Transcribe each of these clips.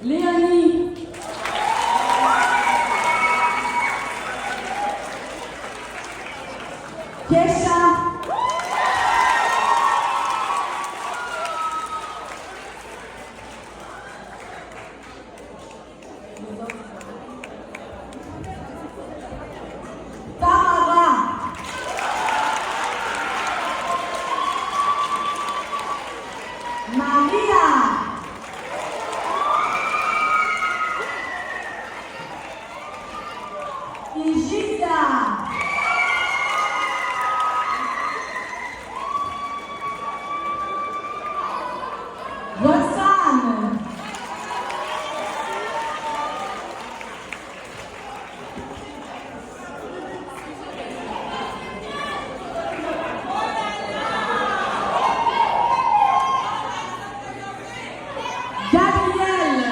Léonie. Kesha. Tamara. Maria. Egípcia. Roxane. Gabrielle.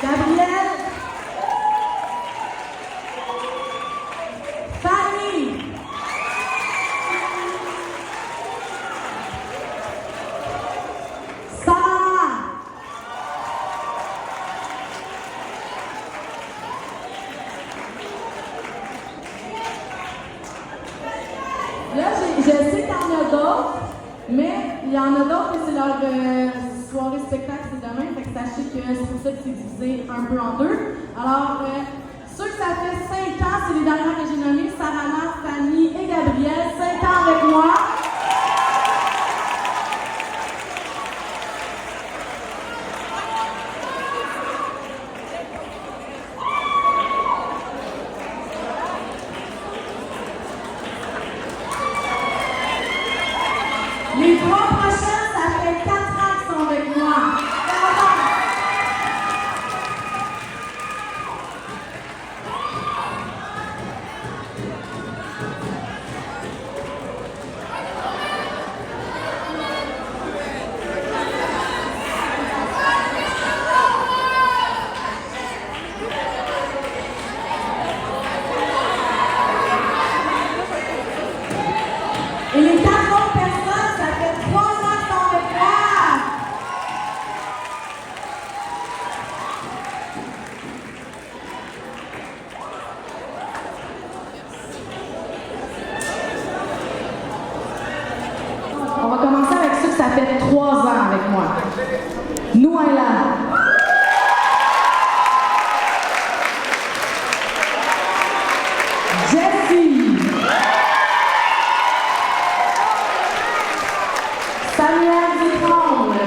Gabrielle. Fanny. Sarah. Là, je sais qu'il y en a d'autres, mais il y en a d'autres, mais c'est leur soirée spectacle, c'est demain, fait que sachez que c'est pour ça que c'est divisé un peu en deux. Alors, ceux que ça fait 5 ans, c'est les dernières que j'ai nommées, Sarah, Fanny et Gabrielle, 5 ans avec moi. Les 3 prochains, ça fait 4 ans qu'ils sont avec moi. Et les 4 autres personnes, ça fait 3 ans qu'ils sont avec moi. On va commencer avec ceux que ça fait 3 ans avec moi. Nouaila. Jessie. Samuel Dutremble.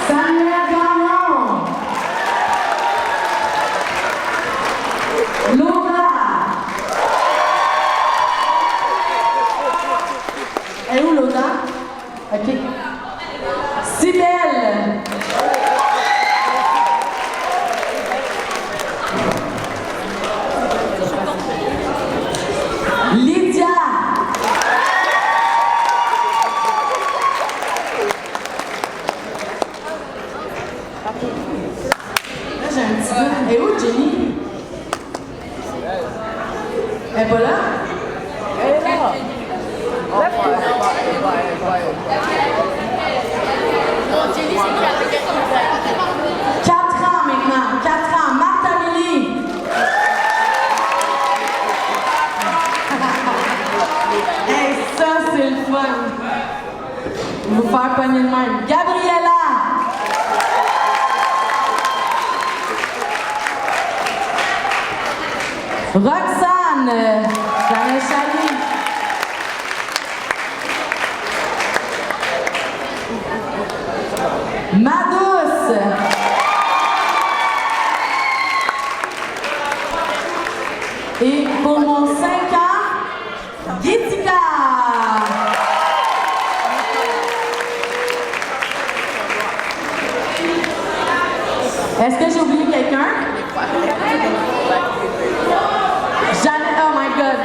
Samuel Gagnon. Laura. Elle est où Laura? Ok. Cybèle. Lydia. Là, j'ai un petit doute. Elle est où, Jenny? Elle est pas là? Elle est là. Mon Jenny, c'est 4 ans maintenant. 4 ans. Martha Lily. Hey, ça, c'est le fun. Vous faire pogner de même. Gabriella. Roxane. Jeanne Chaly. Madouce. Et pour mon 5 ans, Gitika. Est-ce que j'ai oublié quelqu'un? Jeanne, oh my God.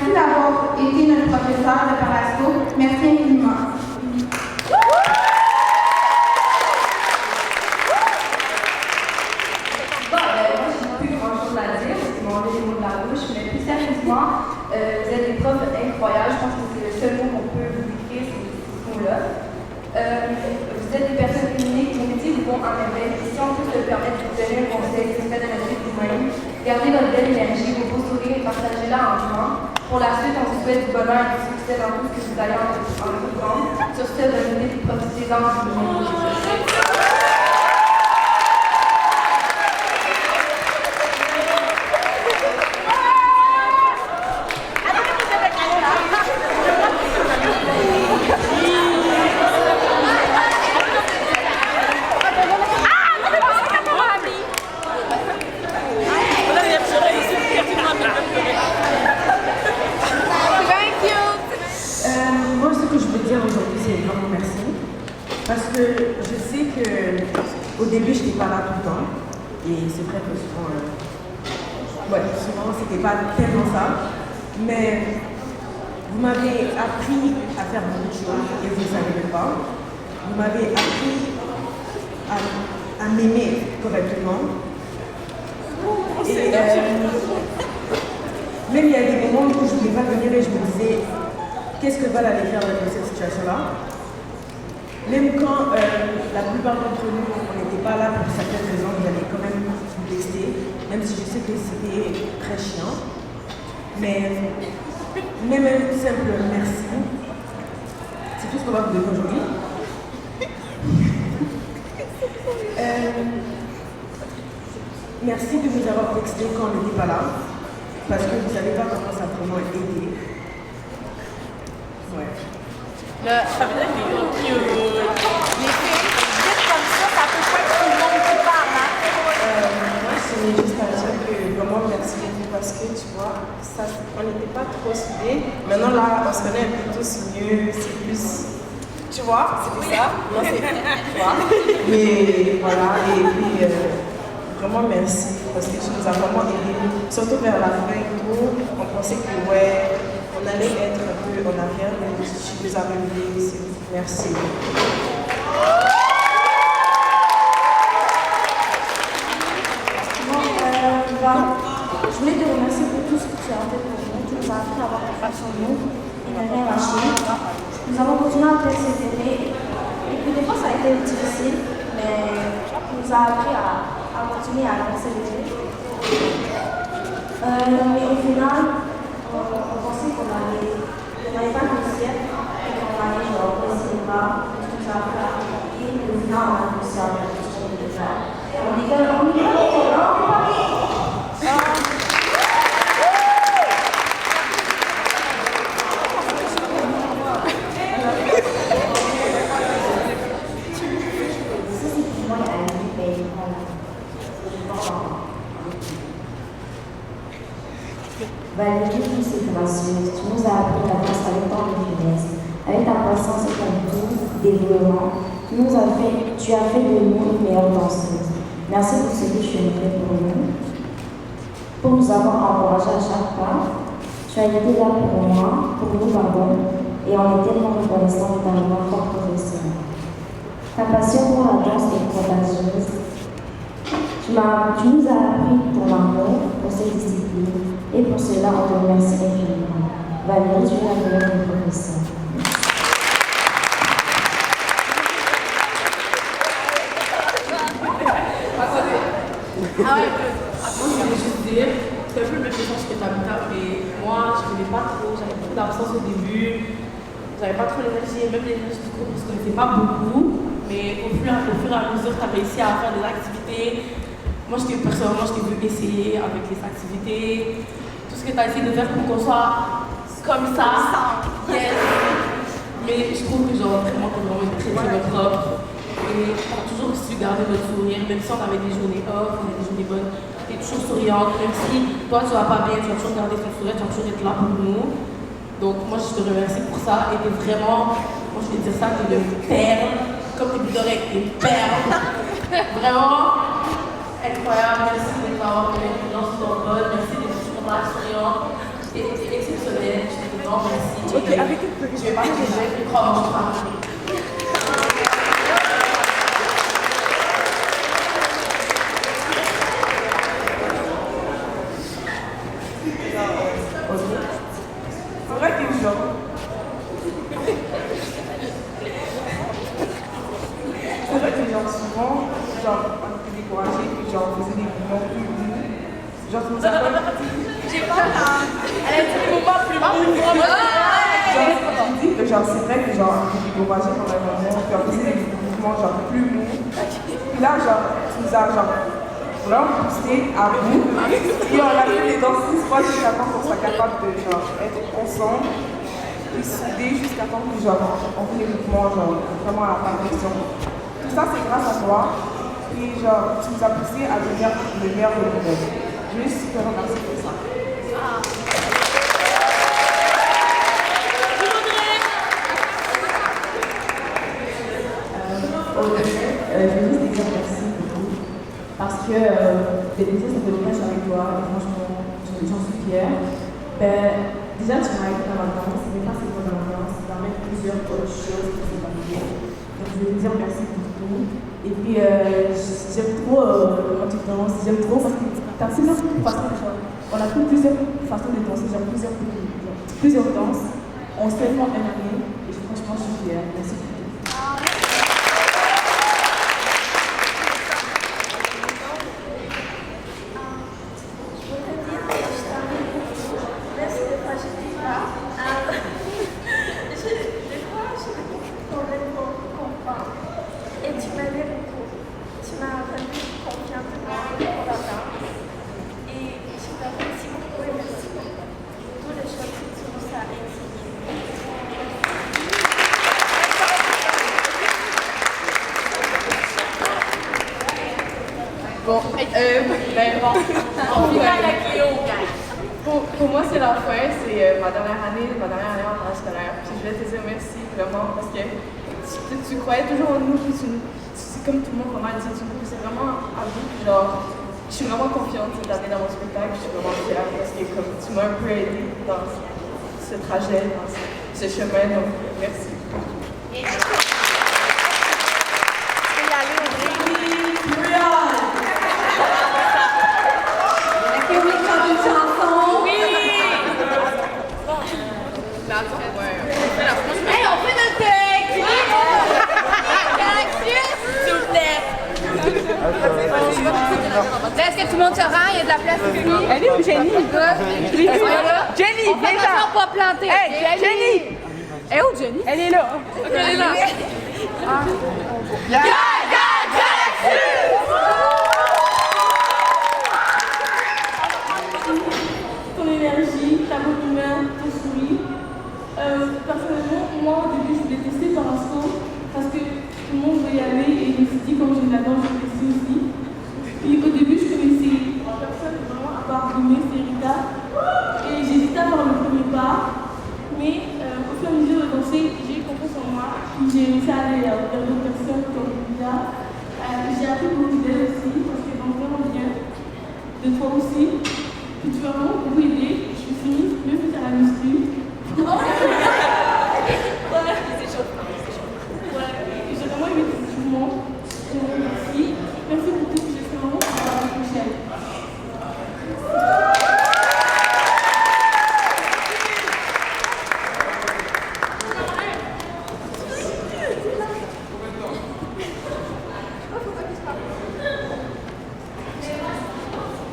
Merci d'avoir été notre professeur de Parasco. Merci infiniment. Moi, j'ai plus grand-chose à dire, parce qu'ils m'ont enlevé les mots de la bouche, mais plus sérieusement, vous êtes des profs incroyables. Je pense que c'est le seul mot qu'on peut vous décrire, c'est ce mot-là. Vous êtes des personnes uniques, vos métiers vous vont en merveille. Et si on peut se permettre de vous donner un conseil, c'est fait de rester vous-même. Gardez votre belle énergie, vos beaux sourires et partagez-la en grand. Pour la suite, on vous souhaite du bonheur et du succès dans tout ce que vous allez entreprendre. Sur ce, bonne nuit, profitez-en du moment. Moi, ce que je veux dire aujourd'hui, c'est vraiment merci. Parce que je sais qu'au début, je n'étais pas là tout le temps. Et c'est vrai que souvent, c'était pas tellement ça. Mais vous m'avez appris à faire beaucoup de choses et vous ne savez même pas. Vous m'avez appris à m'aimer correctement. Et même il y a des moments où je ne voulais pas venir et je me disais, qu'est-ce que Val allait faire avec cette situation-là? Même quand la plupart d'entre nous, on n'était pas là pour certaines raisons, vous allez quand même vous tester, même si je sais que c'était très chiant. Mais même un simple merci, c'est tout ce qu'on va vous donner aujourd'hui. Merci de nous avoir texté quand on n'était pas là, parce que vous ne savez pas comment ça a vraiment aidé. Ouais. Ça veut dire que les filles, vite comme ça peut pas être tout le monde qui parle. Moi, je tenais juste à dire que vraiment merci beaucoup parce que tu vois, on n'était pas trop soudés. Maintenant là, on se connaît un peu tous mieux, c'est plus. Tu vois, c'était ça. Non, c'est. Tu vois. Mais voilà, et puis vraiment merci parce que tu nous as vraiment aidés. Surtout vers la fin et tout, on pensait que on allait être un peu en arrière, mais tu nous as revenus ici. Merci. Je voulais te remercier pour tout ce que tu as fait pour nous. Tu nous as appris à avoir confiance en nous et ne rien lâcher. Nous avons continué à persévérer. Et puis des fois, ça a été difficile, mais tu nous as appris à continuer à persévérer. Mais au final, on pensait qu'on n'allait pas réussir et qu'on allait réussir pas. Tu nous as appris à appliquer. Et au final, on a réussi à faire tout ce qu'on devait faire. On est Valérie, fils et gracieuse, tu nous as appris la grâce avec tant de finesse, avec ta patience et ton doux dévouement, tu as fait de nous une meilleure danseuse. Merci pour ce que tu as fait pour nous avoir encouragés à chaque pas. Tu as été là pour moi, pour nous, et on est tellement reconnaissants de t'avoir fort professeur. Ta passion pour la danse est contagieuse. Tu nous as appris ton amour pour cette discipline. Et pour cela, on te remercie infiniment. Valérie, tu es la meilleure des professeurs. Moi, je voulais juste dire, c'est un peu le même échange que tu as mais moi, je ne connais pas trop, j'avais beaucoup d'absence au début, j'avais pas trop l'énergie, même l'énergie du cours, je ne connaissais pas beaucoup, mais au fur et à mesure, tu as réussi à faire des activités. Moi, personnellement, je t'ai vu essayer avec les activités, tout ce que tu as essayé de faire pour qu'on soit comme ça. Yes. Mais je trouve que vraiment, t'es vraiment une très très bonne prof. Et on a toujours su garder notre sourire, même si on avait des journées off, on avait des journées bonnes. Tu es toujours souriante, même si toi tu vas pas bien, tu vas toujours garder ton sourire, tu vas toujours être là pour nous. Donc moi je te remercie pour ça. Et t'es vraiment, moi je vais dire ça, t'es une perle, comme tes boules d'oreilles, t'es une perle. Vraiment incroyable, merci de m'avoir donné une confiance dans ton bonne, merci d'être toujours là souriante. C'était exceptionnel, j'étais vraiment merci. Ok, avec une Je vais pas te dire, mais crois-moi, je parle. C'est vrai que genre. C'est vrai que genre souvent, genre on était découragé, puis genre on faisait des mouvements plus doux. Genre tu nous as pas. J'ai pas la. Elle a dit le moment plus beau. Genre, je dis que genre c'est vrai que genre on était découragé pendant un moment, puis on faisait des mouvements genre plus mous. Puis là genre tu nous as genre vraiment poussé à bout. Et on a fait les danses 6 fois jusqu'à temps qu'on soit capable de genre être ensemble. Puis soudés jusqu'à temps que genre on fait les mouvements genre vraiment à la perfection. Tout ça c'est grâce à toi. Et genre tu nous as poussé à devenir le meilleur de nous-mêmes. Je veux juste te remercier pour ça. Je veux juste te dire merci beaucoup. Parce que déjà, ça fait longtemps que je suis avec toi et franchement, j'en suis fière. Ben, déjà, tu m'as aidé dans la danse, mais pas seulement dans la danse, dans même plusieurs autres choses qui sont arrivées. Donc, je veux te dire merci pour tout. Et puis, j'aime trop comment tu danses, j'aime trop parce que tu as plusieurs façons de danser. On a plusieurs façons de danser, genre plusieurs danses. On s'est tellement aimé et franchement, je suis fière. Merci beaucoup. Bon, on finit avec Léo, Pour moi, c'est la fin, c'est ma dernière année en parascolaire. Puis je voulais te dire merci vraiment parce que tu croyais toujours en nous, puis c'est comme tout le monde comment dire, c'est vraiment à vous. Puis genre, je suis vraiment confiante cette année dans mon spectacle, je suis vraiment fière parce que comme tu m'as un peu aidé dans ce trajet, dans ce chemin, donc merci. Est-ce que tout le monde se rend? Il y a de la place ici. Elle est où, Jenny? Jenny, On va viens là! pas planter. Hey, Jenny! Elle est où, Jenny? Elle est là! Elle est là. Ton énergie, ta bonne humeur, ton sourire. Personnellement, moi au début je voulais tester Parasco parce que tout le monde veut y aller et je me suis dit comme j'aime la danse, je vais tester aussi. Puis au début je connaissais personne vraiment à part Goumé, c'est Rita. Et j'hésitais à faire le premier pas. Mais au fur et à mesure de danser, j'ai eu confiance en moi. Puis j'ai réussi à aller vers d'autres personnes comme Rita. J'ai appris beaucoup d'elle aussi parce qu'elle danse vraiment bien. De toi aussi. Puis tu vas vraiment beaucoup aider. Je suis finie, mieux faire la muscu. Ouais, j'ai vraiment aimé tes mouvements. Je vous remercie. Merci pour tout. J'espère vraiment qu'on va la prochaine.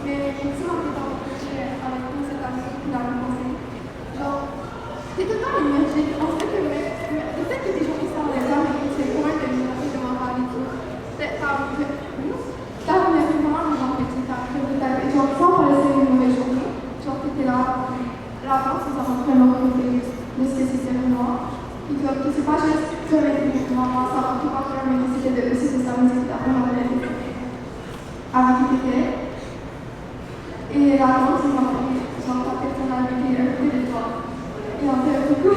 Mais merci d'avoir partagé avec nous cette année dans le conseil. Genre, t'es tout le temps énergique. On sait que peut-être que des gens qui sont les hommes, mais c'est quand même de l'énergie de mental et tout. T'as vraiment les gens petits, genre, sans pas laisser une mauvaise journée. Genre, t'étais là, l'avance, ça m'a vraiment compris de ce que c'était le noir. Puis comme que c'est pas juste de mettre des mouvements, ça m'a tout pas faire, mais c'était de aussi de s'amuser, t'as vraiment bien avec qui t'étais. Et la danse, ils ont pris ta personnalité un peu de toi. Et on fait beaucoup.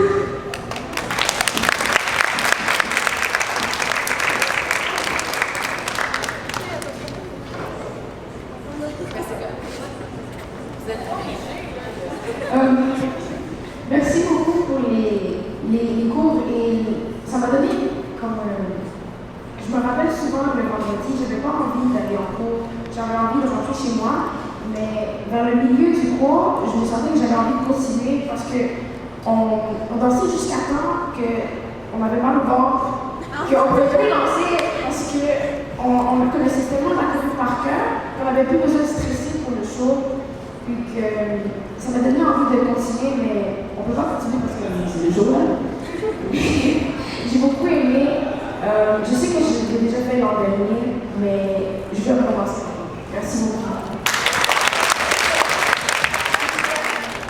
ça m'a donné comme. Je me rappelle souvent le vendredi, je n'avais pas envie d'aller en cours, j'avais envie de rentrer chez moi, mais vers le milieu du cours, je me sentais que j'avais envie de continuer parce qu'on dansait jusqu'à temps qu'on avait mal au corps, qu'on ne pouvait plus danser parce qu'on connaissait tellement la choré par cœur qu'on n'avait plus besoin de stresser pour le show. Puis que ça m'a donné envie de continuer, mais on ne peut pas continuer parce que c'est le jour là. J'ai beaucoup aimé. Je sais que je l'ai déjà fait l'an dernier, mais je vais recommencer. Merci beaucoup.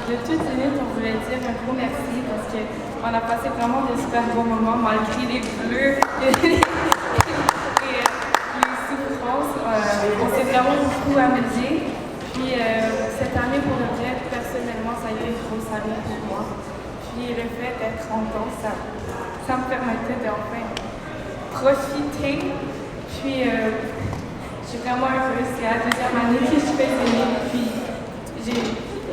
De toute unité, on voulait dire un gros merci parce qu'on a passé vraiment de super bons moments malgré les bleus et les souffrances. On s'est vraiment beaucoup amusé. Puis cette année, pour le vrai, personnellement, ça a été une grosse année pour moi. Puis le fait d'être 30 ans, ça me permettait d'enfin profiter. Puis je suis vraiment heureuse. C'est la deuxième année que je fais Zénith. Puis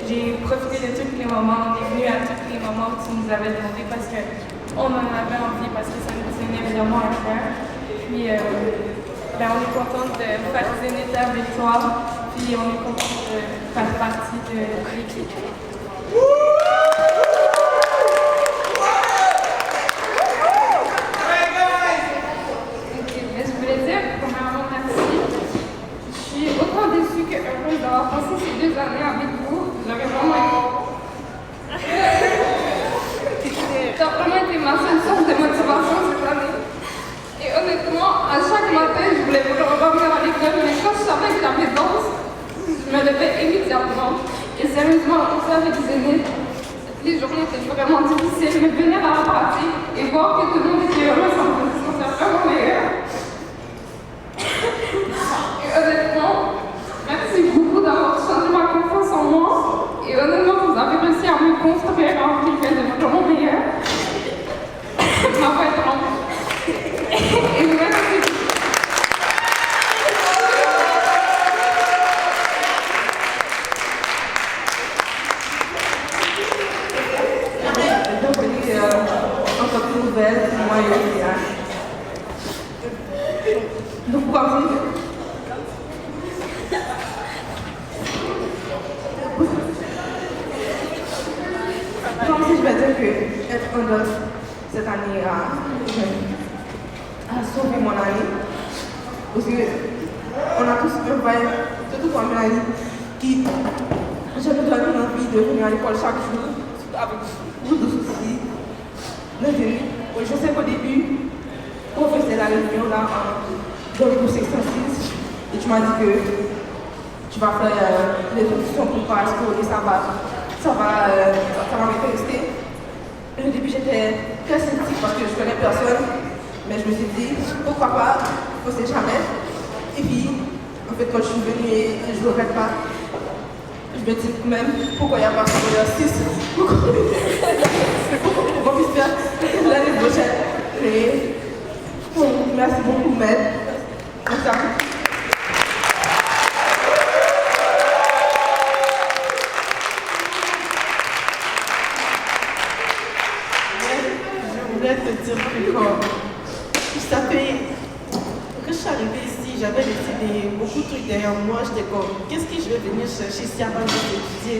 j'ai profité de tous les moments. On est venu à tous les moments où tu nous avais demandé parce qu'on en avait envie, parce que ça nous tenait vraiment à cœur. Puis on est contente de faire Zénith avec toi. Puis on est content de faire partie de l'équipe. Je voulais dire, premièrement, merci. Je suis autant déçue que heureuse d'avoir passé ces 2 années avec vous. J'aurais vraiment Ça a vraiment été ma seule source de motivation cette année. Et honnêtement, à chaque matin, je voulais revenir à l'école, mais quand je savais que j'avais danse, je me levais immédiatement. Et sérieusement, on avec Zénith, les journées étaient vraiment difficiles, mais venir à la pratique et voir que tout le monde était heureux sans condition, c'est vraiment meilleur. Et honnêtement, merci beaucoup d'avoir changé ma confiance en moi. Et honnêtement, vous avez réussi à me construire en quelqu'un de vraiment meilleur. Ma voix est grande. Et merci. Nouvelle, moi et Léa. Donc, voici. Je vais dire que être un homme cette année a sauvé mon année. Parce qu'on a tous un vibe, surtout pour Mélanie, qui je me donne envie de venir à l'école chaque jour, avec beaucoup de soucis. Oui, je sais qu'au début, on faisait la réunion là, dans le groupe 606, et tu m'as dit que tu vas faire les auditions pour Parasco et ça va m'intéresser. Et au début, j'étais très sceptique parce que je connais personne, mais je me suis dit, pourquoi pas, on ne sait jamais. Et puis, en fait, quand je suis venue et je ne regrette pas, je me dis même, pourquoi il n'y a pas de 6 qu'on puisse faire l'année prochaine. Et merci beaucoup, Mel. Comme ça. Je voulais te dire que ça fait. Quand je suis arrivée ici, j'avais beaucoup de trucs derrière moi. J'étais comme, qu'est-ce que je vais venir chercher ici avant d'étudier?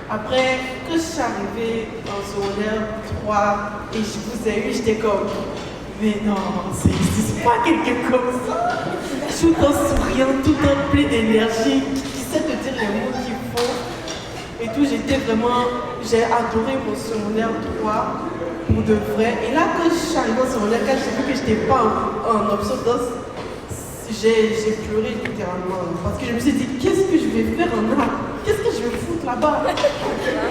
Après, quand je suis arrivée en secondaire 3 et je vous ai eu, j'étais comme, mais non, c'est pas quelqu'un comme ça. Tout en souriant, tout en plein d'énergie, qui sait te dire les mots qu'il faut. Et tout, j'ai adoré mon secondaire 3 pour de vrai. Et là, quand je suis arrivée en secondaire 4, j'ai vu que je n'étais pas en option danse. J'ai pleuré littéralement parce que je me suis dit, qu'est-ce que je vais faire en art? Qu'est-ce que je vais foutre là-bas?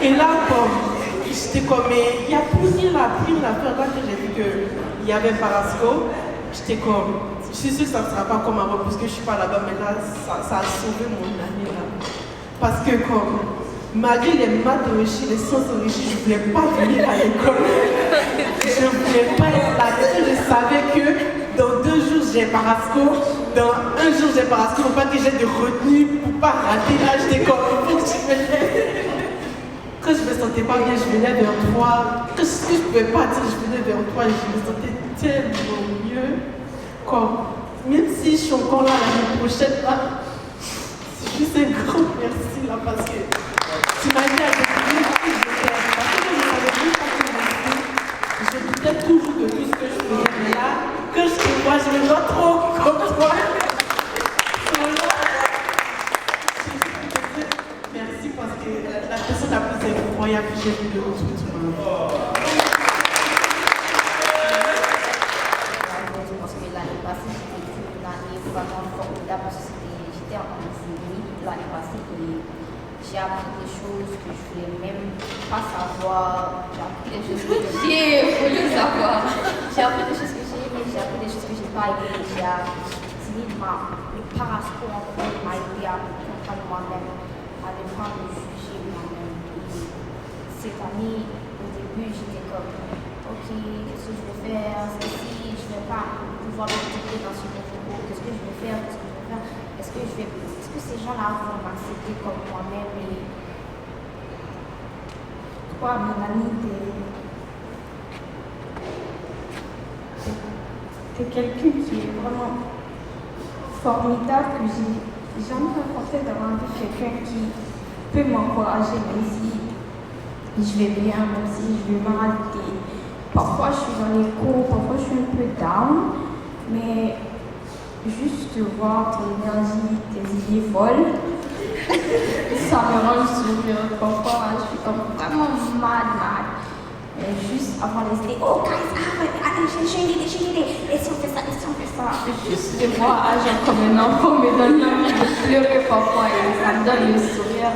Et là, j'étais comme, mais il n'y a plus rien à faire. Là que j'ai vu qu'il y avait Parasco, j'étais comme, je suis sûre que ça ne sera pas comme avant parce que je ne suis pas là-bas, mais là, ça a sauvé mon année là. Parce que malgré les maths enrichies, les sciences enrichies, je ne voulais pas venir à l'école. Je ne voulais pas être là. Parce que je savais que dans 2 jours, j'ai Parasco. Dans 1 jour, j'ai Parasco. Pour pas que j'ai de retenue, pour pas rater. Là, j'étais comme, il faut que je me lève. Quand Quand je me sentais pas bien, je venais vers toi. Quand je ne pouvais pas dire, je venais vers toi et je me sentais tellement mieux. Comme, même si je suis encore là l'année prochaine, là, c'est juste un grand merci là parce que tu m'as dit à découvrir qui j'étais. Parce que je ne savais plus pas qui j'étais. Je doutais toujours de tout ce que je faisais. Mais là, quand je te vois, je me vois trop comme toi. Merci parce que la personne la plus incroyable que j'ai vue de toute ma vie. Parce que l'année passée, c'était une année vraiment formidable parce que j'étais en États-Unis l'année passée et j'ai appris des choses que je voulais même pas savoir. J'ai appris des choses que j'ai voulu savoir. J'ai appris des choses que j'ai aimées, j'ai appris des choses que j'ai pas aimées. J'ai appris le parasco en fait m'a aidé à me comprendre moi-même, à ne pas me juger moi-même. Et cette année, au début, j'étais comme ok, qu'est-ce que je vais faire? Si je ne vais pas pouvoir m'intégrer dans ce niveau, qu'est-ce que je vais faire? Est-ce que ces gens-là vont m'accepter comme moi-même? Et toi, Mélanie, t'es quelqu'un qui est vraiment formidable, que j'ai jamais rencontré dans ma vie, quelqu'un qui peut m'encourager, même si je vais bien, même si je vais mal. Parfois, je suis dans les cours, parfois, je suis un peu down, mais juste voir ton énergie, tes idées folles, ça me rend sourire. Parfois, je suis comme vraiment mad. Et juste avant de dire, oh, guys, j'ai une idée, et si on fait ça, juste de voir agir comme un enfant me donne envie de pleurer parfois, et ça me donne le sourire.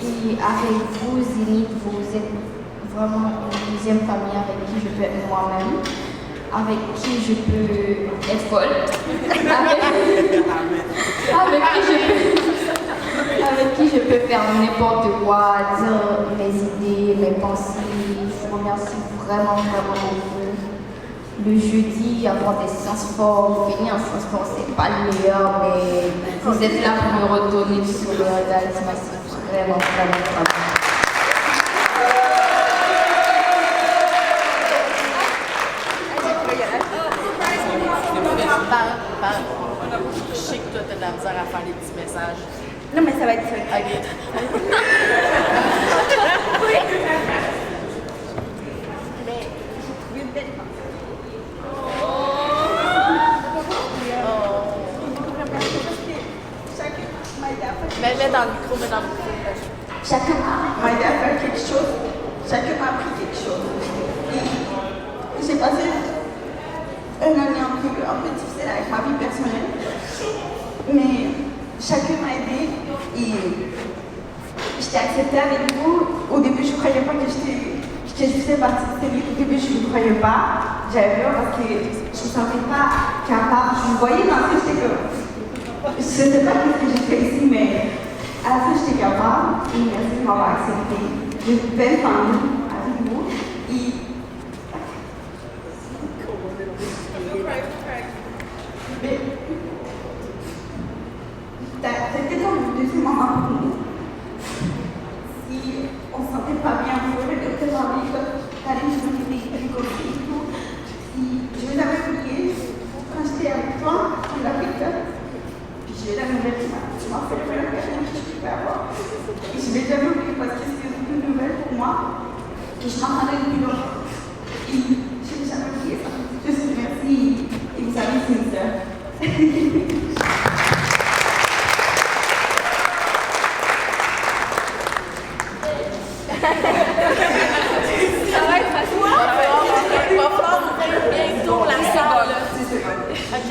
Et avec vous, Zénith, vous êtes vraiment une deuxième famille avec qui je peux être moi-même, avec qui je peux être folle, avec qui je peux faire n'importe quoi, dire mes idées, mes pensées. Je vous remercie vraiment beaucoup. Le jeudi, avoir des séances fortes, finir en séance forte, c'est pas le meilleur, mais vous êtes là pour me redonner du sourire et de vraiment. Je sais que toi, t'as de la misère à faire les petits messages. Non, mais ça va être ça. Ok. Oui. Mais j'ai trouvé une belle femme. Chacun m'a aidé à faire Mets dans le micro, mets dans le micro. Chacun m'a aidé à faire quelque chose. Chacun m'a appris quelque chose. Et j'ai passé une année un peu difficile avec ma vie personnelle. Mais chacun m'a aidé et j'étais acceptée avec vous. Au début, je ne croyais pas que je faisais partie de cette vie. Au début, je ne croyais pas. J'avais peur parce que je ne me sentais pas capable. Je me voyais dans ce que j'étais comme. Je ne sais pas ce que j'ai fait ici, mais à la fin, j'étais capable. Et merci de m'avoir accepté. J'ai une belle famille avec vous. Et mais c'était comme une deuxième maman pour nous. Si on ne se sentait pas bien, on pouvait le docteur en vie, d'aller nous aider, d'aller conseiller et tout. Je les avais oubliés quand j'étais avec toi, en Afrique. J'ai la nouvelle qui m'a fait le meilleur câlin que je pouvais avoir. Et je ne l'ai jamais oublié parce que c'était une nouvelle pour moi. Et je m'attendais depuis longtemps. Et je n'ai jamais oublié ça. Je vous remercie. Et vous savez, c'est une sœur. Ça va être facile. Il va falloir ouvrir bientôt la salle. Ok.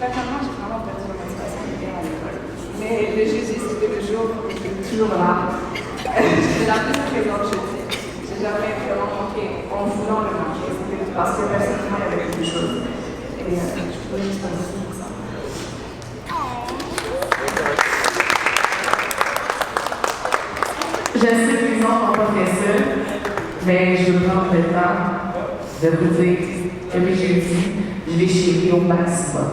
Personnellement, j'ai vraiment perdu ma motivation de bien à l'école. Mais le jeudi, c'était le jour où j'étais toujours là. J'étais la plus présente jeudi. J'ai jamais vraiment manqué en voulant le manquer. C'était parce que personnellement, il y avait quelque chose. Et je pouvais juste pas dire pour ça. Je suis présente en professeur, mais je prends le temps de vous dire que le jeudi, je vais chérir au maximum.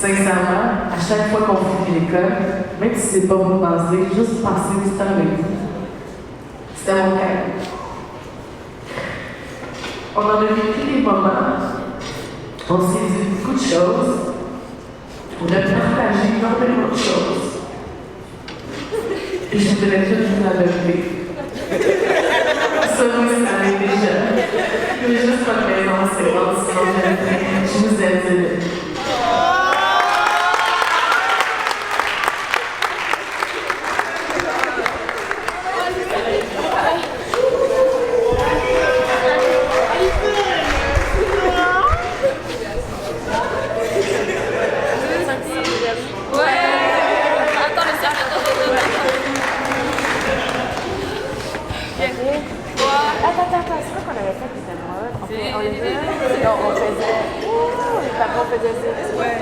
Sincèrement, à chaque fois qu'on finit l'école, même si c'est pas vous penser, juste passer du temps avec vous. C'était mon rêve. On en a vécu des moments, on s'est dit beaucoup de choses, on a partagé énormément de choses. Et je voudrais juste vous adopter. Ça, vous savez déjà. Il n'y a juste pas de raison, c'est bon, sinon je vous aime. Attends, c'est quoi qu'on avait fait qui était drôle? On faisait. Ouh, on faisait. Ouais.